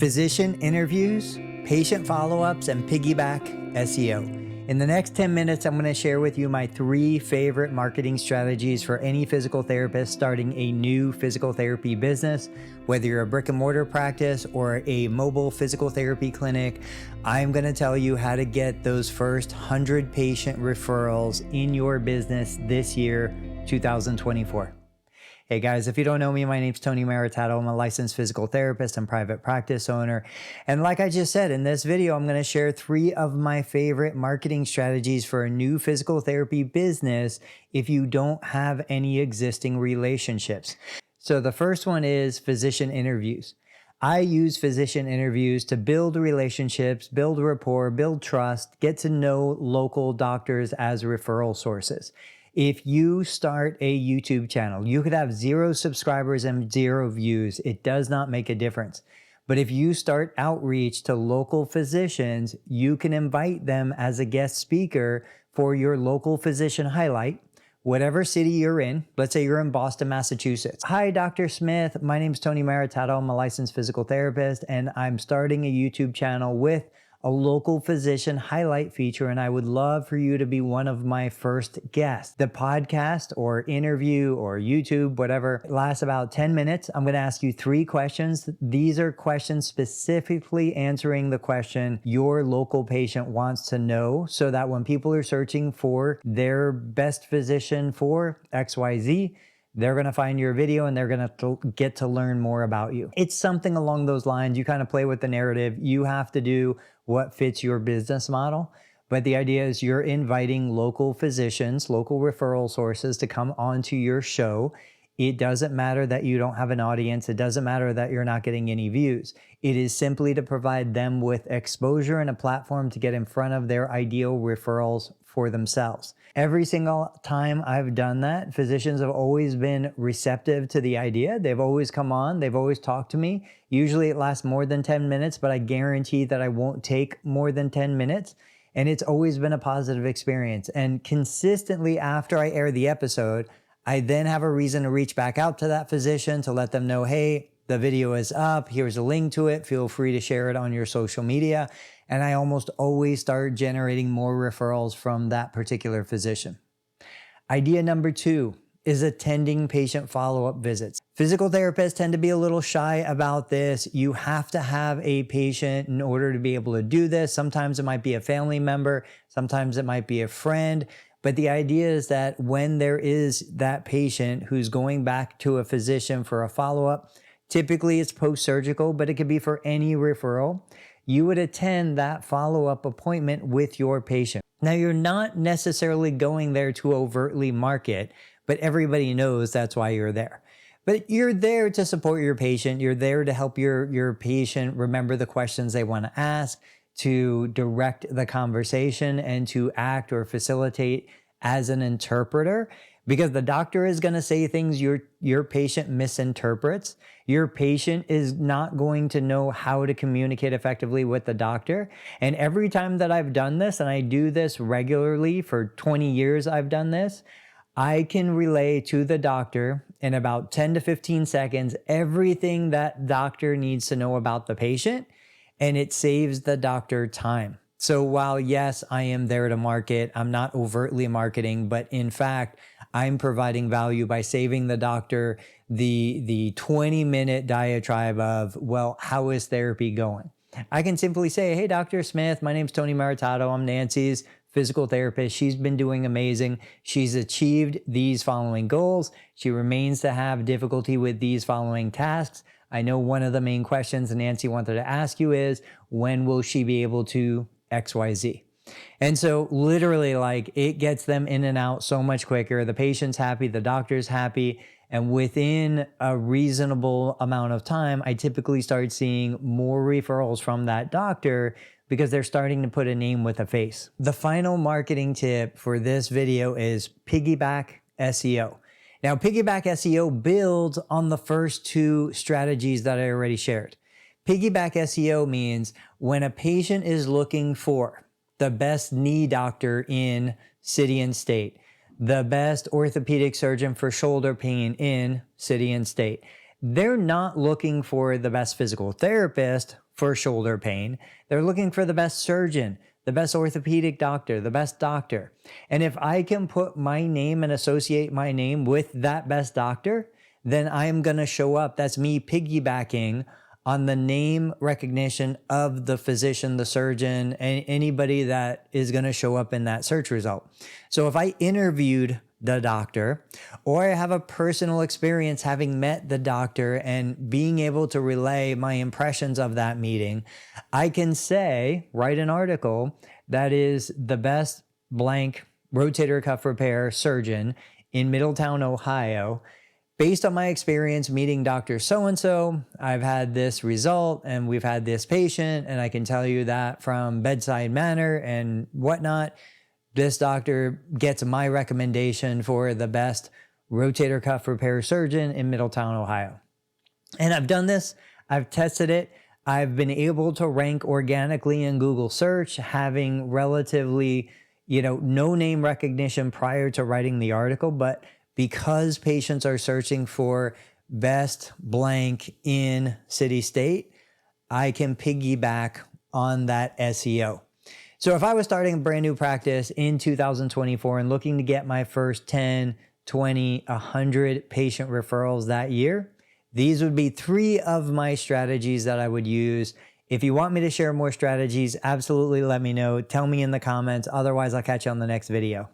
physician interviews, patient follow-ups, and Piggyback SEO. In the next 10 minutes, I'm going to share with you my 3 favorite marketing strategies for any physical therapist starting a new physical therapy business. Whether you're a brick and mortar practice or a mobile physical therapy clinic, I'm going to tell you how to get those first 100 patient referrals in your business this year, 2024. Hey guys, if you don't know me, my name's Tony Maritato. I'm a licensed physical therapist and private practice owner. And like I just said, in this video, I'm going to share 3 of my favorite marketing strategies for a new physical therapy business if you don't have any existing relationships. So the first one is physician interviews. I use physician interviews to build relationships, build rapport, build trust, get to know local doctors as referral sources. If you start a YouTube channel, you could have 0 subscribers and 0 views. It does not make a difference. But if you start outreach to local physicians, you can invite them as a guest speaker for your local physician highlight, whatever city you're in. Let's say you're in Boston, Massachusetts. Hi, Dr. Smith. My name's Tony Maritato. I'm a licensed physical therapist, and I'm starting a YouTube channel with a local physician highlight feature, and I would love for you to be one of my first guests. The podcast or interview or YouTube, whatever, lasts about 10 minutes. I'm going to ask you 3 questions. These are questions specifically answering the question your local patient wants to know, so that when people are searching for their best physician for XYZ, they're going to find your video and they're going to get to learn more about you. It's something along those lines. You kind of play with the narrative. You have to do what fits your business model. But the idea is you're inviting local physicians, local referral sources to come onto your show. It doesn't matter that you don't have an audience. It doesn't matter that you're not getting any views. It is simply to provide them with exposure and a platform to get in front of their ideal referrals for themselves. Every single time I've done that, physicians have always been receptive to the idea. They've always come on. They've always talked to me. Usually it lasts more than 10 minutes, but I guarantee that I won't take more than 10 minutes. And it's always been a positive experience. And consistently after I air the episode, I then have a reason to reach back out to that physician to let them know, hey, the video is up. Here's a link to it. Feel free to share it on your social media. And I almost always start generating more referrals from that particular physician. Idea number 2 is attending patient follow-up visits. Physical therapists tend to be a little shy about this. You have to have a patient in order to be able to do this. Sometimes it might be a family member. Sometimes it might be a friend. But the idea is that when there is that patient who's going back to a physician for a follow-up, typically it's post-surgical, but it could be for any referral. You would attend that follow-up appointment with your patient. Now, you're not necessarily going there to overtly market, but everybody knows that's why you're there. But you're there to support your patient. You're there to help your patient remember the questions they want to ask, to direct the conversation, and to act or facilitate as an interpreter, because the doctor is going to say things your patient misinterprets. Your patient is not going to know how to communicate effectively with the doctor. And every time that I've done this, and I do this regularly for 20 years, I've done this, I can relay to the doctor in about 10 to 15 seconds everything that doctor needs to know about the patient, and it saves the doctor time. So while yes, I am there to market, I'm not overtly marketing, but in fact, I'm providing value by saving the doctor the 20-minute diatribe of, well, how is therapy going? I can simply say, hey, Dr. Smith, my name's Tony Maritato. I'm Nancy's physical therapist. She's been doing amazing. She's achieved these following goals. She remains to have difficulty with these following tasks. I know one of the main questions Nancy wanted to ask you is, when will she be able to XYZ? And so literally, like, it gets them in and out so much quicker. The patient's happy, the doctor's happy. And within a reasonable amount of time, I typically start seeing more referrals from that doctor because they're starting to put a name with a face. The final marketing tip for this video is Piggyback SEO. Now, Piggyback SEO builds on the first 2 strategies that I already shared. Piggyback SEO means when a patient is looking for the best knee doctor in city and state, the best orthopedic surgeon for shoulder pain in city and state, they're not looking for the best physical therapist for shoulder pain. They're looking for the best surgeon, the best orthopedic doctor, the best doctor. And if I can put my name and associate my name with that best doctor, then I'm going to show up. That's me piggybacking on the name recognition of the physician, the surgeon, and anybody that is going to show up in that search result. So if I interviewed the doctor, or I have a personal experience having met the doctor and being able to relay my impressions of that meeting, I can say, write an article that is the best blank rotator cuff repair surgeon in Middletown, Ohio. Based on my experience meeting Dr. So-and-so, I've had this result and we've had this patient, and I can tell you that from bedside manner and whatnot, this doctor gets my recommendation for the best rotator cuff repair surgeon in Middletown, Ohio. And I've done this. I've tested it. I've been able to rank organically in Google search, having relatively, no name recognition prior to writing the article. But because patients are searching for best blank in city state, I can piggyback on that SEO. So if I was starting a brand new practice in 2024 and looking to get my first 10, 20, 100 patient referrals that year, these would be 3 of my strategies that I would use. If you want me to share more strategies, absolutely let me know. Tell me in the comments. Otherwise, I'll catch you on the next video.